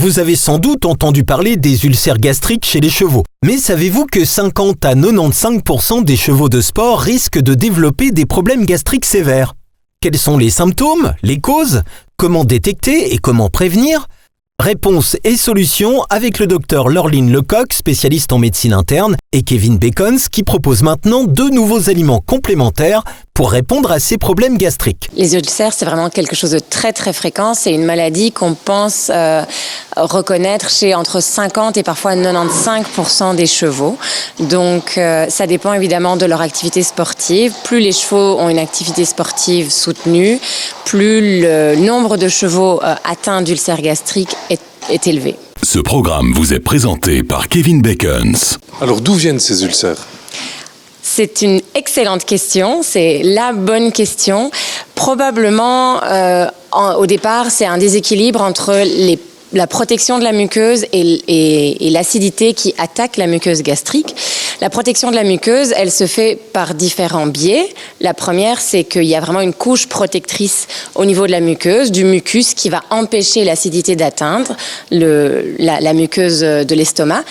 Vous avez sans doute entendu parler des ulcères gastriques chez les chevaux. Mais savez-vous que 50 à 95% des chevaux de sport risquent de développer des problèmes gastriques sévères? Quels sont les symptômes, les causes? Comment détecter et comment prévenir? Réponse et solutions avec le docteur Lorline Lecoq, spécialiste en médecine interne, et Kevin Bacons, qui propose maintenant 2 nouveaux aliments complémentaires pour répondre à ces problèmes gastriques. Les ulcères, c'est vraiment quelque chose de très très fréquent. C'est une maladie qu'on pense reconnaître chez entre 50 et parfois 95% des chevaux. Donc ça dépend évidemment de leur activité sportive. Plus les chevaux ont une activité sportive soutenue, plus le nombre de chevaux atteints d'ulcères gastriques est élevé. Ce programme vous est présenté par Kevin Bacons. Alors d'où viennent ces ulcères ? C'est une excellente question, c'est la bonne question. Probablement, au départ, c'est un déséquilibre entre la protection de la muqueuse et l'acidité qui attaque la muqueuse gastrique. La protection de la muqueuse, elle se fait par différents biais. La première, c'est qu'il y a vraiment une couche protectrice au niveau de la muqueuse, du mucus, qui va empêcher l'acidité d'atteindre la muqueuse de l'estomac.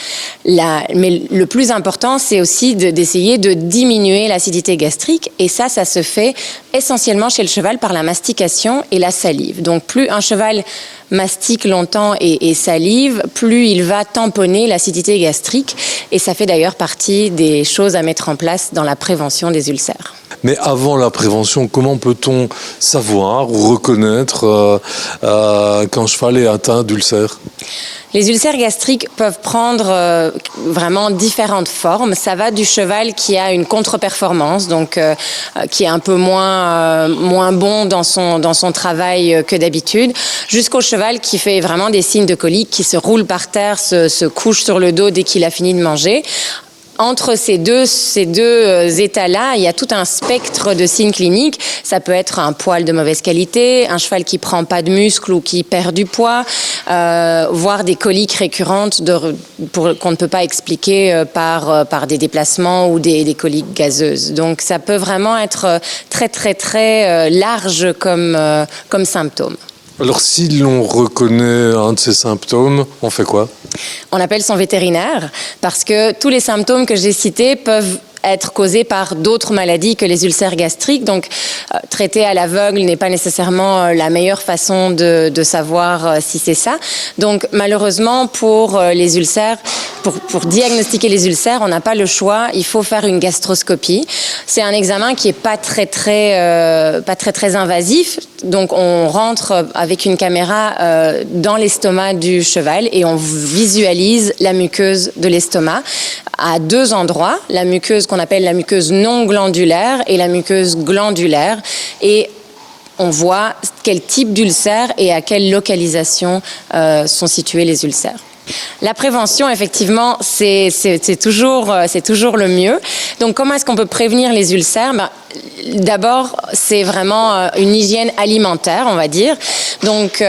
Mais le plus important, c'est aussi d'essayer de diminuer l'acidité gastrique. Et ça se fait essentiellement chez le cheval par la mastication et la salive. Donc plus un cheval mastique longtemps et salive, plus il va tamponner l'acidité gastrique. Et ça fait d'ailleurs partie des choses à mettre en place dans la prévention des ulcères. Mais avant la prévention, comment peut-on savoir ou reconnaître qu'un cheval est atteint d'ulcères ? Les ulcères gastriques peuvent prendre vraiment différentes formes. Ça va du cheval qui a une contre-performance, donc qui est un peu moins bon dans son travail que d'habitude, jusqu'au cheval qui fait vraiment des signes de colique, qui se roule par terre, se couche sur le dos dès qu'il a fini de manger. Entre ces deux états-là, il y a tout un spectre de signes cliniques. Ça peut être un poil de mauvaise qualité, un cheval qui prend pas de muscle ou qui perd du poids, voire des coliques récurrentes qu'on ne peut pas expliquer par des déplacements ou des coliques gazeuses. Donc ça peut vraiment être très très très large comme symptôme. Alors si l'on reconnaît un de ces symptômes, on fait quoi ? On appelle son vétérinaire parce que tous les symptômes que j'ai cités peuvent être causés par d'autres maladies que les ulcères gastriques. Donc, traiter à l'aveugle n'est pas nécessairement la meilleure façon de savoir si c'est ça. Donc, malheureusement, pour les ulcères, pour diagnostiquer les ulcères, on n'a pas le choix. Il faut faire une gastroscopie. C'est un examen qui est pas très invasif. Donc, on rentre avec une caméra dans l'estomac du cheval et on visualise la muqueuse de l'estomac à 2 endroits. La muqueuse qu'on appelle la muqueuse non glandulaire et la muqueuse glandulaire. Et on voit quel type d'ulcère et à quelle localisation sont situés les ulcères. La prévention, effectivement, c'est toujours le mieux. Donc, comment est-ce qu'on peut prévenir les ulcères ? D'abord, c'est vraiment une hygiène alimentaire, on va dire. Donc,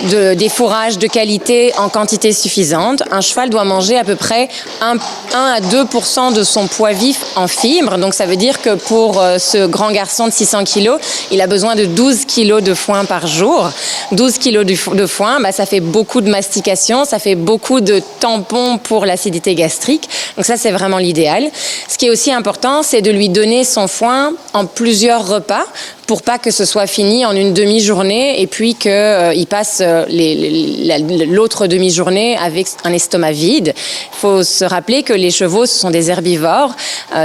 des fourrages de qualité en quantité suffisante. Un cheval doit manger à peu près 1 à 2% de son poids vif en fibres. Donc, ça veut dire que pour ce grand garçon de 600 kilos, il a besoin de 12 kilos de foin par jour. 12 kilos de foin, ça fait beaucoup de mastication, ça fait beaucoup de tampons pour l'acidité gastrique. Donc ça, c'est vraiment l'idéal. Ce qui est aussi important, c'est de lui donner son foin en plusieurs repas pour pas que ce soit fini en une demi-journée et puis qu'il passe l'autre demi-journée avec un estomac vide. Il faut se rappeler que les chevaux, ce sont des herbivores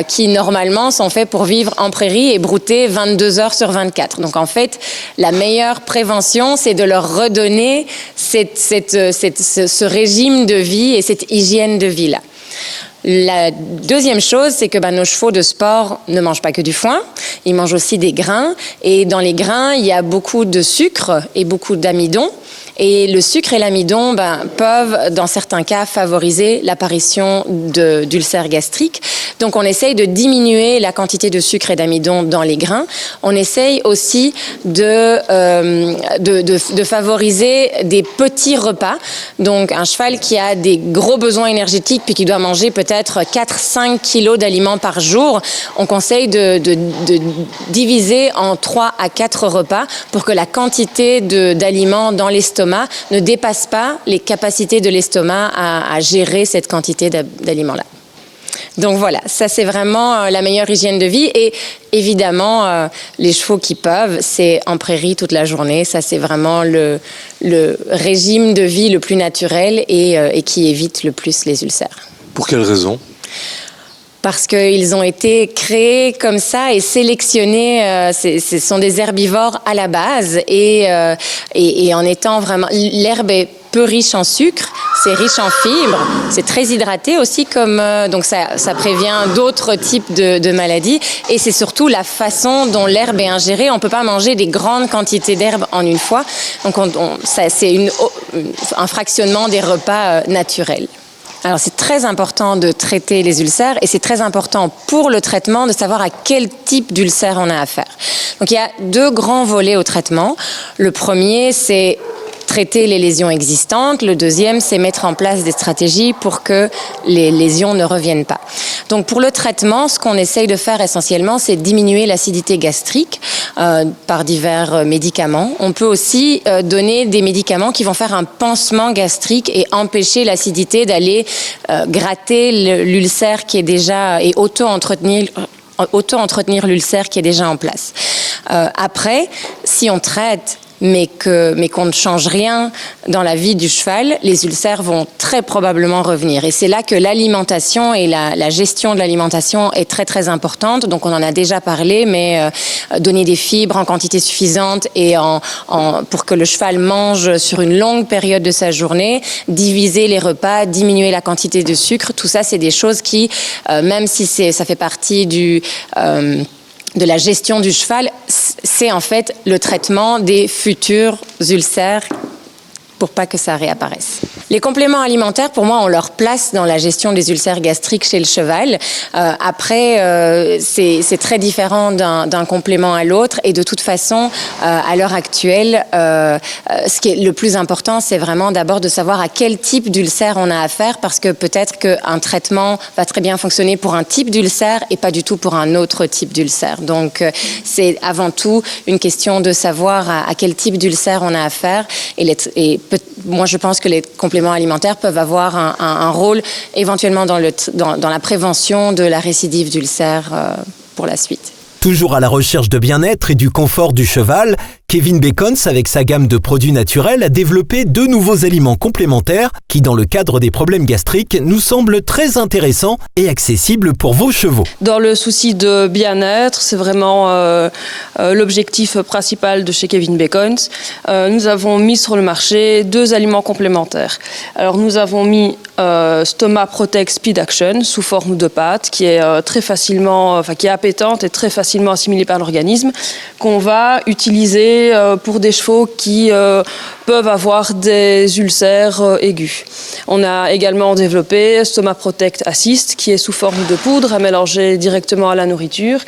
qui normalement sont faits pour vivre en prairie et brouter 22 heures sur 24. Donc en fait, la meilleure prévention, c'est de leur redonner ce régime de vie et cette hygiène de vie-là. La deuxième chose, c'est que nos chevaux de sport ne mangent pas que du foin, ils mangent aussi des grains. Et dans les grains, il y a beaucoup de sucre et beaucoup d'amidon. Et le sucre et l'amidon peuvent, dans certains cas, favoriser l'apparition d'ulcères gastriques. Donc, on essaye de diminuer la quantité de sucre et d'amidon dans les grains. On essaye aussi de favoriser des petits repas. Donc, un cheval qui a des gros besoins énergétiques puis qui doit manger peut-être 4-5 kilos d'aliments par jour, on conseille de diviser en 3 à 4 repas pour que la quantité d'aliments dans l'estomac l'estomac ne dépasse pas les capacités de l'estomac à gérer cette quantité d'aliments-là. Donc voilà, ça c'est vraiment la meilleure hygiène de vie. Et évidemment, les chevaux qui peuvent, c'est en prairie toute la journée. Ça c'est vraiment le régime de vie le plus naturel et qui évite le plus les ulcères. Pour quelle raison ? Parce qu'ils ont été créés comme ça et sélectionnés. Ce sont des herbivores à la base et en étant vraiment, l'herbe est peu riche en sucre, c'est riche en fibres, c'est très hydraté aussi donc ça prévient d'autres types de maladies et c'est surtout la façon dont l'herbe est ingérée. On peut pas manger des grandes quantités d'herbe en une fois, donc c'est un fractionnement des repas naturels. Alors c'est très important de traiter les ulcères et c'est très important pour le traitement de savoir à quel type d'ulcère on a affaire. Donc il y a 2 grands volets au traitement. Le premier, c'est traiter les lésions existantes. Le deuxième, c'est mettre en place des stratégies pour que les lésions ne reviennent pas. Donc pour le traitement, ce qu'on essaye de faire essentiellement, c'est diminuer l'acidité gastrique par divers médicaments. On peut aussi donner des médicaments qui vont faire un pansement gastrique et empêcher l'acidité d'aller gratter l'ulcère qui est déjà et auto-entretenir l'ulcère qui est déjà en place. Après, si on traite mais qu'on ne change rien dans la vie du cheval, les ulcères vont très probablement revenir. Et c'est là que l'alimentation et la gestion de l'alimentation est très très importante. Donc on en a déjà parlé, mais donner des fibres en quantité suffisante et pour que le cheval mange sur une longue période de sa journée, diviser les repas, diminuer la quantité de sucre, tout ça c'est des choses qui, même si ça fait partie de la gestion du cheval, c'est en fait le traitement des futurs ulcères pour pas que ça réapparaisse. Les compléments alimentaires, pour moi, ont leur place dans la gestion des ulcères gastriques chez le cheval. Après, c'est très différent d'un complément à l'autre. Et de toute façon, à l'heure actuelle, ce qui est le plus important, c'est vraiment d'abord de savoir à quel type d'ulcère on a affaire, parce que peut-être qu'un traitement va très bien fonctionner pour un type d'ulcère et pas du tout pour un autre type d'ulcère. Donc, c'est avant tout une question de savoir à quel type d'ulcère on a affaire. Moi, je pense que les compléments alimentaires peuvent avoir un rôle éventuellement dans la prévention de la récidive d'ulcères pour la suite. Toujours à la recherche de bien-être et du confort du cheval, Kevin Bacons, avec sa gamme de produits naturels, a développé 2 nouveaux aliments complémentaires qui, dans le cadre des problèmes gastriques, nous semblent très intéressants et accessibles pour vos chevaux. Dans le souci de bien-être, c'est vraiment l'objectif principal de chez Kevin Bacons. Nous avons mis sur le marché 2 aliments complémentaires. Alors nous avons mis Stoma Protect Speed Action sous forme de pâte qui est qui est appétante et très facilement assimilée par l'organisme, qu'on va utiliser pour des chevaux qui peuvent avoir des ulcères aigus. On a également développé Stoma Protect Assist qui est sous forme de poudre à mélanger directement à la nourriture.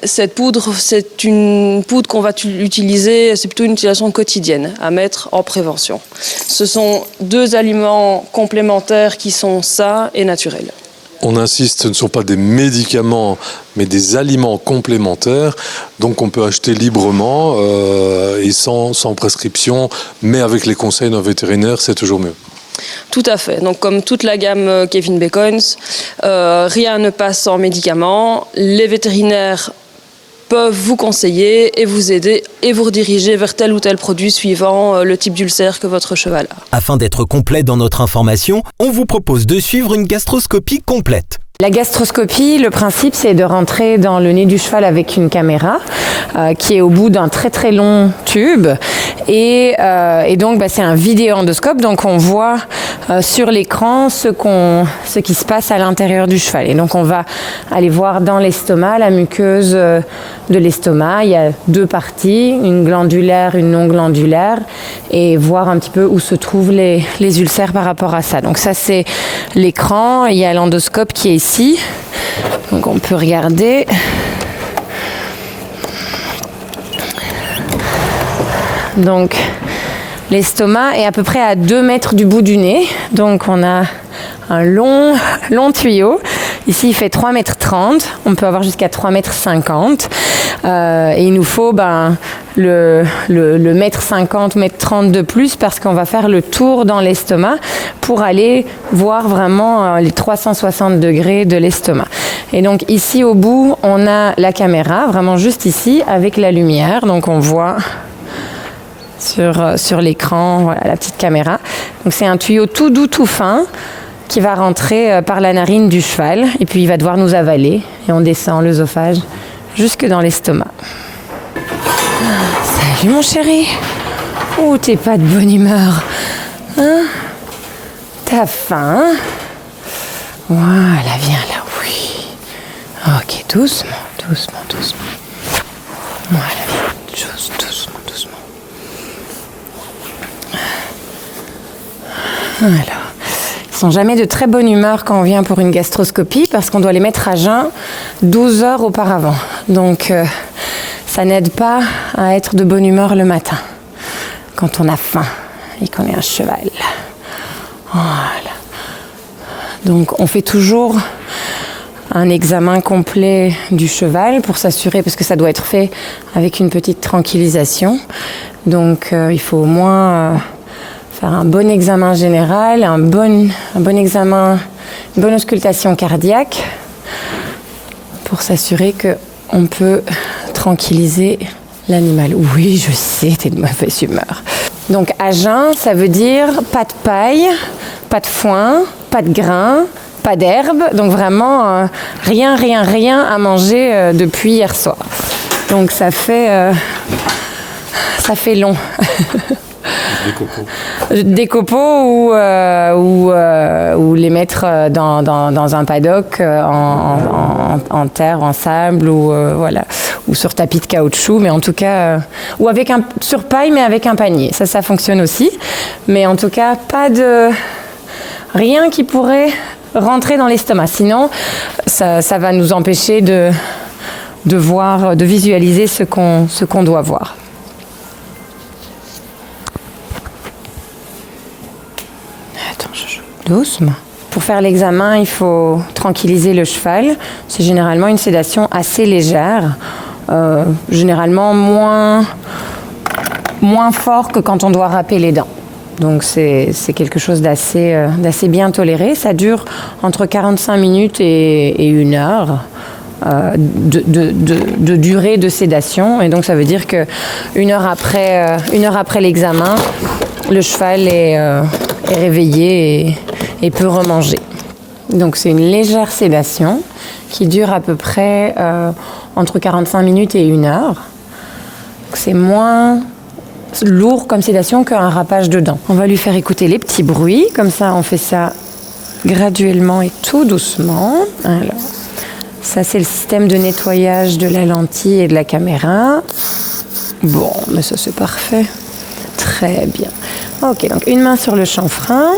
Cette poudre, c'est une poudre qu'on va utiliser, c'est plutôt une utilisation quotidienne à mettre en prévention. Ce sont 2 aliments complémentaires qui sont sains et naturels. On insiste, ce ne sont pas des médicaments, mais des aliments complémentaires, donc on peut acheter librement et sans prescription, mais avec les conseils d'un vétérinaire, c'est toujours mieux. Tout à fait. Donc, comme toute la gamme Kevin Bacons, rien ne passe sans médicaments. Les vétérinaires peuvent vous conseiller et vous aider et vous rediriger vers tel ou tel produit suivant le type d'ulcère que votre cheval a. Afin d'être complet dans notre information, on vous propose de suivre une gastroscopie complète. La gastroscopie, le principe, c'est de rentrer dans le nez du cheval avec une caméra qui est au bout d'un très très long tube et donc c'est un vidéo-endoscope, donc on voit sur l'écran ce qui se passe à l'intérieur du cheval. Et donc on va aller voir dans l'estomac, la muqueuse de l'estomac. Il y a 2 parties, une glandulaire, une non glandulaire, et voir un petit peu où se trouvent les ulcères par rapport à ça. Donc ça c'est l'écran, il y a l'endoscope qui est ici, donc on peut regarder. Donc l'estomac est à peu près à 2 mètres du bout du nez, donc on a un long tuyau Ici, il fait 3,30 m. On peut avoir jusqu'à 3,50 m. Et il nous faut le 1,50 m, 1,30 m de plus parce qu'on va faire le tour dans l'estomac pour aller voir vraiment les 360 degrés de l'estomac. Et donc ici au bout, on a la caméra, vraiment juste ici, avec la lumière. Donc on voit sur l'écran, voilà, la petite caméra. Donc c'est un tuyau tout doux, tout fin, qui va rentrer par la narine du cheval. Et puis il va devoir nous avaler. Et on descend l'œsophage jusque dans l'estomac. Salut mon chéri. Oh, t'es pas de bonne humeur. Hein? T'as faim? Voilà, viens là, oui. Ok, doucement, doucement, doucement. Voilà, viens, doucement, doucement. Alors, ils sont jamais de très bonne humeur quand on vient pour une gastroscopie parce qu'on doit les mettre à jeun 12 heures auparavant. Donc, ça n'aide pas à être de bonne humeur le matin quand on a faim et qu'on est un cheval. Voilà. Donc, on fait toujours un examen complet du cheval pour s'assurer, parce que ça doit être fait avec une petite tranquillisation. Donc, il faut au moins faire un bon examen général, un bon examen, une bonne auscultation cardiaque pour s'assurer qu'on peut tranquilliser l'animal. Oui, je sais, t'es de mauvaise humeur. Donc, à jeun, ça veut dire pas de paille, pas de foin, pas de grains, pas d'herbe. Donc, vraiment, rien à manger depuis hier soir. Donc, ça fait long. Des copeaux ou les mettre dans un paddock en terre, en sable ou sur tapis de caoutchouc, mais en tout cas ou sur paille mais avec un panier. Ça fonctionne aussi, mais en tout cas rien qui pourrait rentrer dans l'estomac. Sinon, ça va nous empêcher de visualiser ce qu'on doit voir. Doucement. Pour faire l'examen, il faut tranquilliser le cheval. C'est généralement une sédation assez légère, généralement moins fort que quand on doit râper les dents. Donc c'est quelque chose d'assez bien toléré. Ça dure entre 45 minutes et 1 heure. De durée de sédation, et donc ça veut dire que 1 heure après l'examen, le cheval est réveillé et peut remanger. Donc c'est une légère sédation qui dure à peu près entre 45 minutes et 1 heure. Donc c'est moins lourd comme sédation qu'un râpage de dents. On va lui faire écouter les petits bruits, comme ça on fait ça graduellement et tout doucement. Alors, ça c'est le système de nettoyage de la lentille et de la caméra. Bon, mais ça c'est parfait. Très bien. Ok, donc une main sur le chanfrein.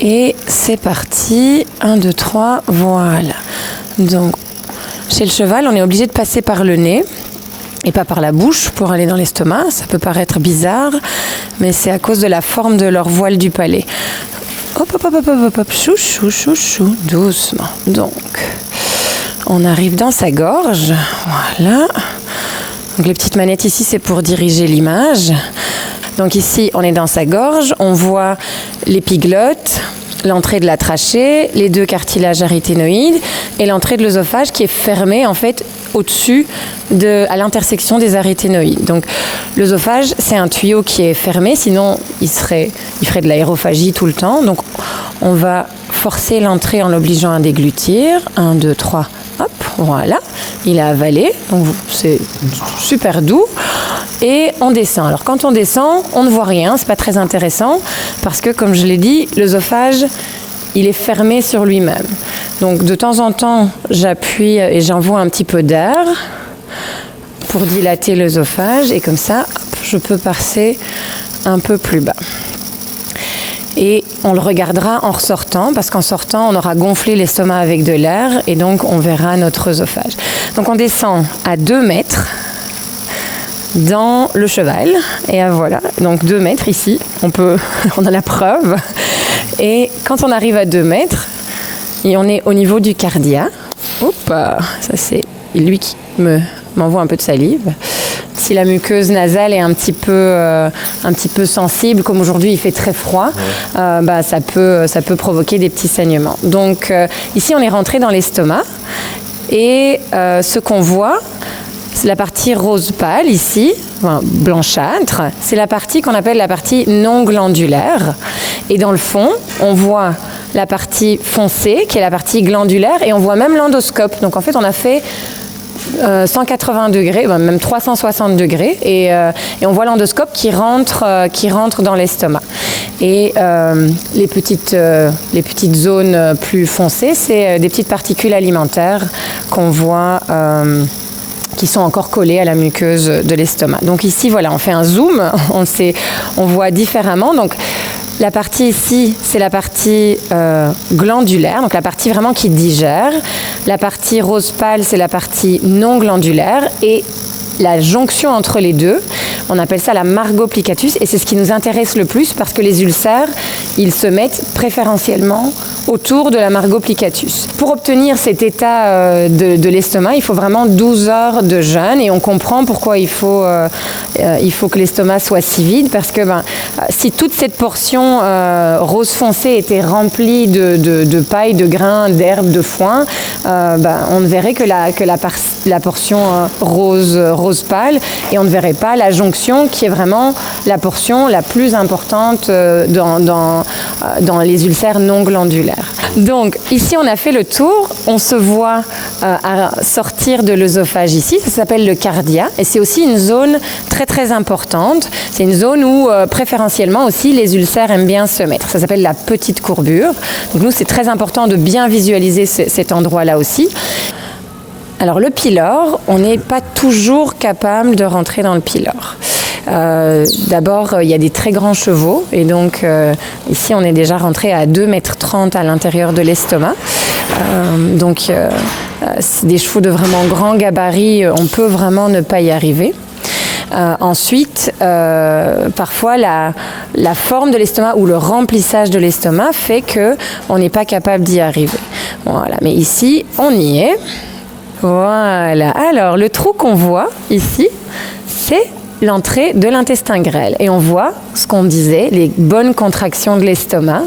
Et c'est parti. 1, 2, 3, voilà. Donc, chez le cheval, on est obligé de passer par le nez et pas par la bouche pour aller dans l'estomac. Ça peut paraître bizarre, mais c'est à cause de la forme de leur voile du palais. Hop, hop, hop, hop, hop, hop, chou, chou, chou, chou, doucement. Donc, on arrive dans sa gorge. Voilà. Donc, les petites manettes ici, c'est pour diriger l'image. Donc ici, on est dans sa gorge, on voit l'épiglotte, l'entrée de la trachée, les 2 cartilages aryténoïdes et l'entrée de l'œsophage qui est fermée en fait au-dessus à l'intersection des aryténoïdes. Donc l'œsophage, c'est un tuyau qui est fermé, sinon il ferait de l'aérophagie tout le temps. Donc on va forcer l'entrée en l'obligeant à déglutir. 1, 2, 3, hop, voilà. Il a avalé, donc c'est super doux. Et on descend. Alors quand on descend, on ne voit rien, c'est pas très intéressant parce que comme je l'ai dit, l'œsophage, il est fermé sur lui-même. Donc de temps en temps, j'appuie et j'envoie un petit peu d'air pour dilater l'œsophage et comme ça, hop, je peux passer un peu plus bas. Et on le regardera en ressortant, parce qu'en sortant, on aura gonflé l'estomac avec de l'air et donc on verra notre œsophage. Donc on descend à 2 mètres dans le cheval. Et voilà, donc 2 mètres ici, on a la preuve. Et quand on arrive à 2 mètres, Et on est au niveau du cardia. Hop, ça c'est lui qui m'envoie un peu de salive. Si la muqueuse nasale est un petit peu sensible, comme aujourd'hui il fait très froid, ça peut provoquer des petits saignements. Donc ici on est rentré dans l'estomac et ce qu'on voit, c'est la partie rose pâle ici, blanchâtre. C'est la partie qu'on appelle la partie non glandulaire. Et dans le fond, on voit la partie foncée, qui est la partie glandulaire, et on voit même l'endoscope. Donc en fait, on a fait 180 degrés, même 360 degrés, et on voit l'endoscope qui rentre dans l'estomac. Et les petites zones plus foncées, c'est des petites particules alimentaires qu'on voit qui sont encore collées à la muqueuse de l'estomac. Donc ici, voilà, on fait un zoom, on voit différemment. Donc la partie ici, c'est la partie glandulaire, donc la partie vraiment qui digère. La partie rose pâle, c'est la partie non glandulaire. Et la jonction entre les deux, on appelle ça la margoplicatus, et c'est ce qui nous intéresse le plus parce que les ulcères, ils se mettent préférentiellement autour de la margoplicatus. Pour obtenir cet état de l'estomac, il faut vraiment 12 heures de jeûne, et on comprend pourquoi il faut que l'estomac soit si vide, parce que si toute cette portion rose foncé était remplie de paille, de grains, d'herbes, de foin, on ne verrait que la portion rose pâle, et on ne verrait pas la jonction qui est vraiment la portion la plus importante dans les ulcères non glandulaires. Donc ici on a fait le tour, on se voit à sortir de l'œsophage ici, ça s'appelle le cardia, et c'est aussi une zone très très importante, c'est une zone où préférentiellement aussi les ulcères aiment bien se mettre, ça s'appelle la petite courbure. Donc nous c'est très important de bien visualiser cet endroit-là aussi. Alors le pylore, on n'est pas toujours capable de rentrer dans le pylore. D'abord, il y a des très grands chevaux, et donc ici on est déjà rentré à 2,30 m à l'intérieur de l'estomac. C'est des chevaux de vraiment grand gabarit, on peut vraiment ne pas y arriver. Ensuite, parfois la forme de l'estomac ou le remplissage de l'estomac fait qu'on n'est pas capable d'y arriver. Voilà, mais ici on y est. Voilà, alors le trou qu'on voit ici, c'est l'entrée de l'intestin grêle. Et on voit ce qu'on disait, les bonnes contractions de l'estomac.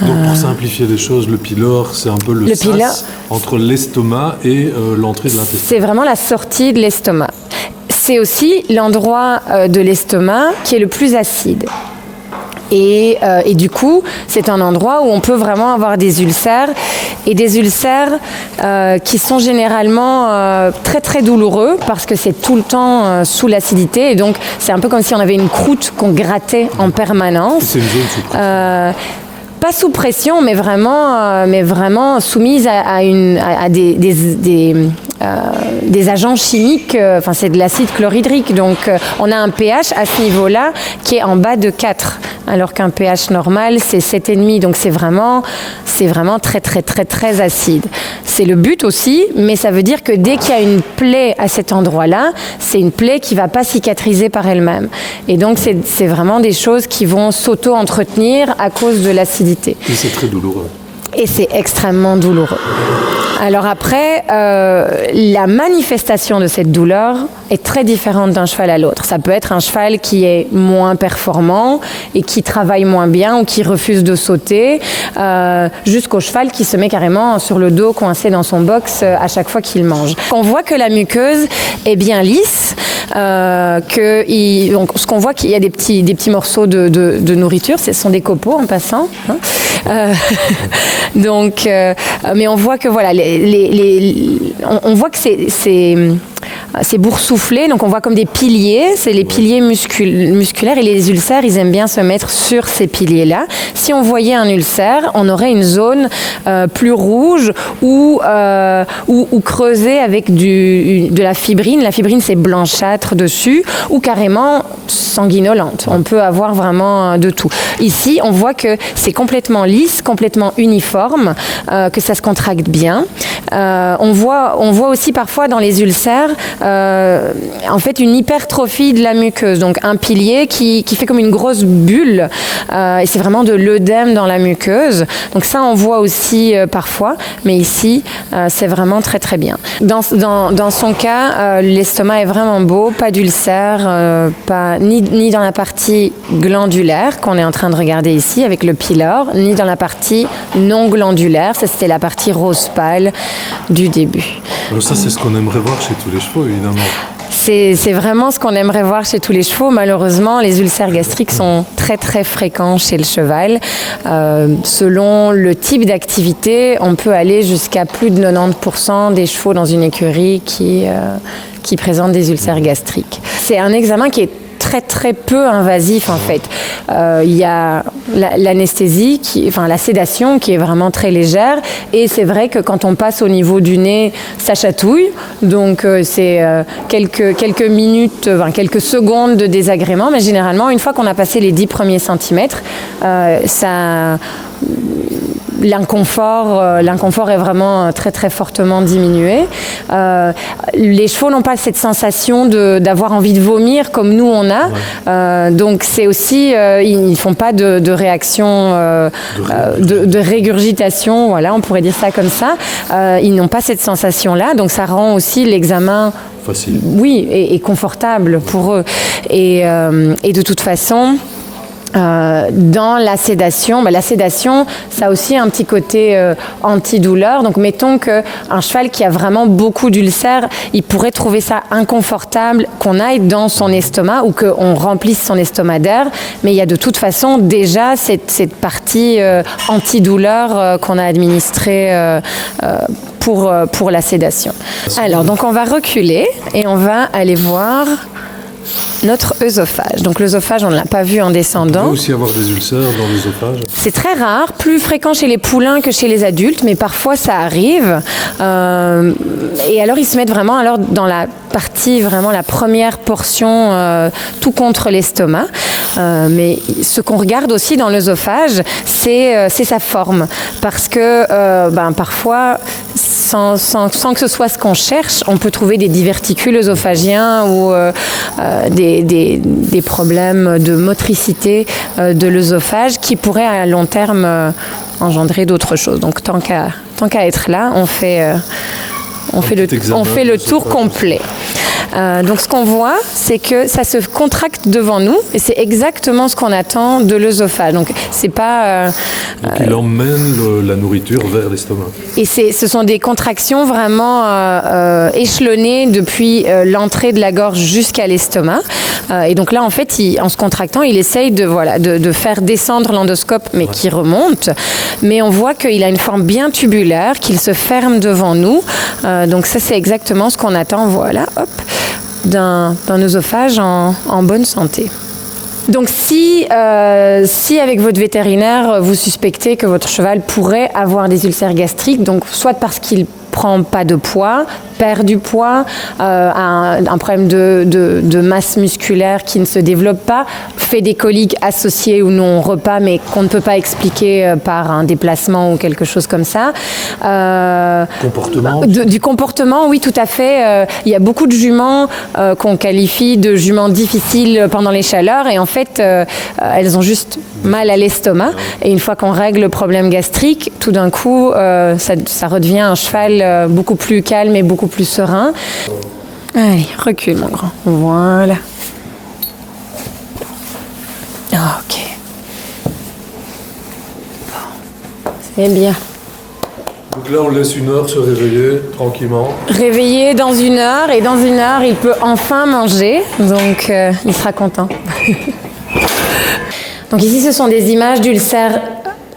Donc pour simplifier les choses, le pylore, c'est un peu le sas entre l'estomac et l'entrée de l'intestin. C'est vraiment la sortie de l'estomac. C'est aussi l'endroit de l'estomac qui est le plus acide. Et du coup, c'est un endroit où on peut vraiment avoir des ulcères, et des ulcères qui sont généralement très très douloureux parce que c'est tout le temps sous l'acidité, et donc c'est un peu comme si on avait une croûte qu'on grattait en permanence. C'est une zone sous pression. Pas sous pression, mais vraiment soumise à des agents chimiques, c'est de l'acide chlorhydrique, donc on a un pH à ce niveau-là qui est en bas de 4, alors qu'un pH normal c'est 7,5, donc c'est vraiment très très très très acide. C'est le but aussi, mais ça veut dire que dès qu'il y a une plaie à cet endroit-là, c'est une plaie qui ne va pas cicatriser par elle-même, et donc c'est vraiment des choses qui vont s'auto-entretenir à cause de l'acidité. Et c'est très douloureux. Et c'est extrêmement douloureux. Alors après, la manifestation de cette douleur est très différente d'un cheval à l'autre. Ça peut être un cheval qui est moins performant et qui travaille moins bien ou qui refuse de sauter, jusqu'au cheval qui se met carrément sur le dos coincé dans son box à chaque fois qu'il mange. On voit que la muqueuse est bien lisse, donc ce qu'on voit qu'il y a des petits morceaux de nourriture, ce sont des copeaux en passant. Donc, mais on voit que voilà, on voit que c'est boursouflé, donc on voit comme des piliers, c'est les piliers musculaires, et les ulcères, ils aiment bien se mettre sur ces piliers-là. Si on voyait un ulcère, on aurait une zone plus rouge ou creusée avec de la fibrine. La fibrine, c'est blanchâtre dessus, ou carrément sanguinolente. On peut avoir vraiment de tout. Ici, on voit que c'est complètement lisse, complètement uniforme, que ça se contracte bien. On voit aussi parfois dans les ulcères en fait une hypertrophie de la muqueuse, donc un pilier qui fait comme une grosse bulle et c'est vraiment de l'œdème dans la muqueuse. Donc ça on voit aussi parfois, mais ici c'est vraiment très très bien. Dans son cas, l'estomac est vraiment beau, pas d'ulcère, ni dans la partie glandulaire qu'on est en train de regarder ici avec le pylore, ni dans la partie non glandulaire. Ça c'était la partie rose pâle du début. Alors ça c'est ce qu'on aimerait voir chez tous les chevaux évidemment. C'est vraiment ce qu'on aimerait voir chez tous les chevaux. Malheureusement, les ulcères gastriques sont très très fréquents chez le cheval. Selon le type d'activité, on peut aller jusqu'à plus de 90% des chevaux dans une écurie qui présentent des ulcères gastriques. C'est un examen qui est très très peu invasif en fait. Il y a l'anesthésie, la sédation qui est vraiment très légère et c'est vrai que quand on passe au niveau du nez, ça chatouille. Donc c'est quelques minutes, quelques secondes de désagrément, mais généralement une fois qu'on a passé les 10 premiers centimètres, l'inconfort est vraiment très très fortement diminué. Les chevaux n'ont pas cette sensation d'avoir envie de vomir comme nous on a. Ouais. Donc c'est aussi, ils ne font pas de réaction, de régurgitation, voilà, on pourrait dire ça comme ça. Ils n'ont pas cette sensation-là, donc ça rend aussi l'examen facile. Oui, et confortable pour eux. Et de toute façon, dans la sédation, ça a aussi un petit côté antidouleur. Donc mettons qu'un cheval qui a vraiment beaucoup d'ulcères, il pourrait trouver ça inconfortable qu'on aille dans son estomac ou qu'on remplisse son estomac d'air, mais il y a de toute façon déjà cette partie antidouleur qu'on a administrée pour la sédation. Alors donc on va reculer et on va aller voir notre œsophage. Donc l'œsophage, on ne l'a pas vu en descendant. On peut aussi avoir des ulcères dans l'œsophage. C'est très rare, plus fréquent chez les poulains que chez les adultes, mais parfois ça arrive. Et alors ils se mettent vraiment dans la partie, vraiment la première portion, tout contre l'estomac. Mais ce qu'on regarde aussi dans l'œsophage, c'est sa forme. Parce que parfois, sans que ce soit ce qu'on cherche, on peut trouver des diverticules œsophagiens ou des problèmes de motricité de l'œsophage qui pourraient à long terme engendrer d'autres choses. Donc tant qu'à être là, on fait le tour complet. Donc ce qu'on voit, c'est que ça se contracte devant nous et c'est exactement ce qu'on attend de l'œsophage. Donc c'est pas. Donc il emmène la nourriture vers l'estomac. Et ce sont des contractions vraiment échelonnées depuis l'entrée de la gorge jusqu'à l'estomac. Et donc là, en fait, en se contractant, il essaye de faire descendre l'endoscope, mais qui remonte. Mais on voit qu'il a une forme bien tubulaire, qu'il se ferme devant nous. Donc ça, c'est exactement ce qu'on attend. Voilà, hop. D'un œsophage en bonne santé. Donc si avec votre vétérinaire, vous suspectez que votre cheval pourrait avoir des ulcères gastriques, donc soit parce qu'il prend pas de poids, perd du poids, a un problème de masse musculaire qui ne se développe pas, fait des coliques associées ou non au repas, mais qu'on ne peut pas expliquer par un déplacement ou quelque chose comme ça. Comportement. Du comportement, oui, tout à fait. Il y a beaucoup de juments qu'on qualifie de juments difficiles pendant les chaleurs, et en fait, elles ont juste mal à l'estomac. Et une fois qu'on règle le problème gastrique, tout d'un coup, ça redevient un cheval beaucoup plus calme et beaucoup plus serein. Allez, recule mon grand. Voilà. Ok. Bon. C'est bien. Donc là, on laisse 1 heure se réveiller tranquillement. Réveiller dans 1 heure, et dans 1 heure, il peut enfin manger. Donc, il sera content. Donc ici, ce sont des images d'ulcères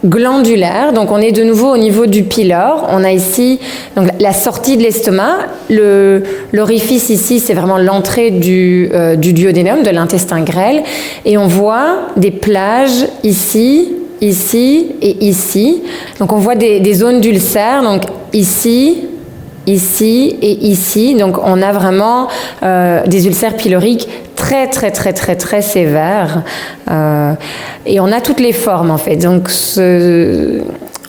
glandulaire. Donc on est de nouveau au niveau du pylore. On a ici donc la sortie de l'estomac. L'orifice ici, c'est vraiment l'entrée du duodénum, de l'intestin grêle. Et on voit des plages ici, ici et ici. Donc on voit des zones d'ulcères. Donc ici, ici et ici. Donc on a vraiment des ulcères pyloriques très très très très très sévères, et on a toutes les formes en fait. Donc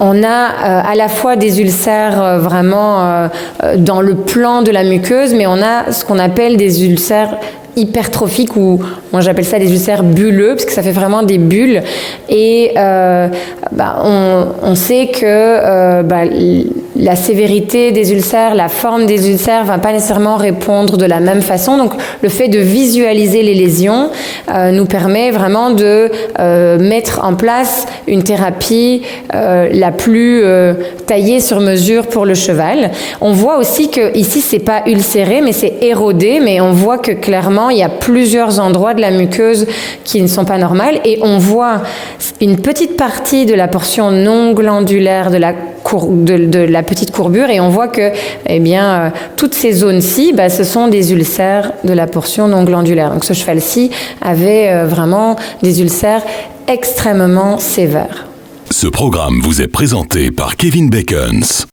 on a à la fois des ulcères vraiment dans le plan de la muqueuse, mais on a ce qu'on appelle des ulcères hypertrophiques, ou moi j'appelle ça des ulcères bulleux, parce que ça fait vraiment des bulles. Et on sait que la sévérité des ulcères, la forme des ulcères va pas nécessairement répondre de la même façon. Donc le fait de visualiser les lésions nous permet vraiment de mettre en place une thérapie la plus taillée sur mesure pour le cheval. On voit aussi que ici c'est pas ulcéré, mais c'est érodé, mais on voit que clairement il y a plusieurs endroits de la muqueuse qui ne sont pas normales, et on voit une petite partie de la portion non glandulaire de la petite courbure, et on voit que toutes ces zones-ci, ce sont des ulcères de la portion non glandulaire. Donc ce cheval-ci avait vraiment des ulcères extrêmement sévères. Ce programme vous est présenté par Kevin Bacons.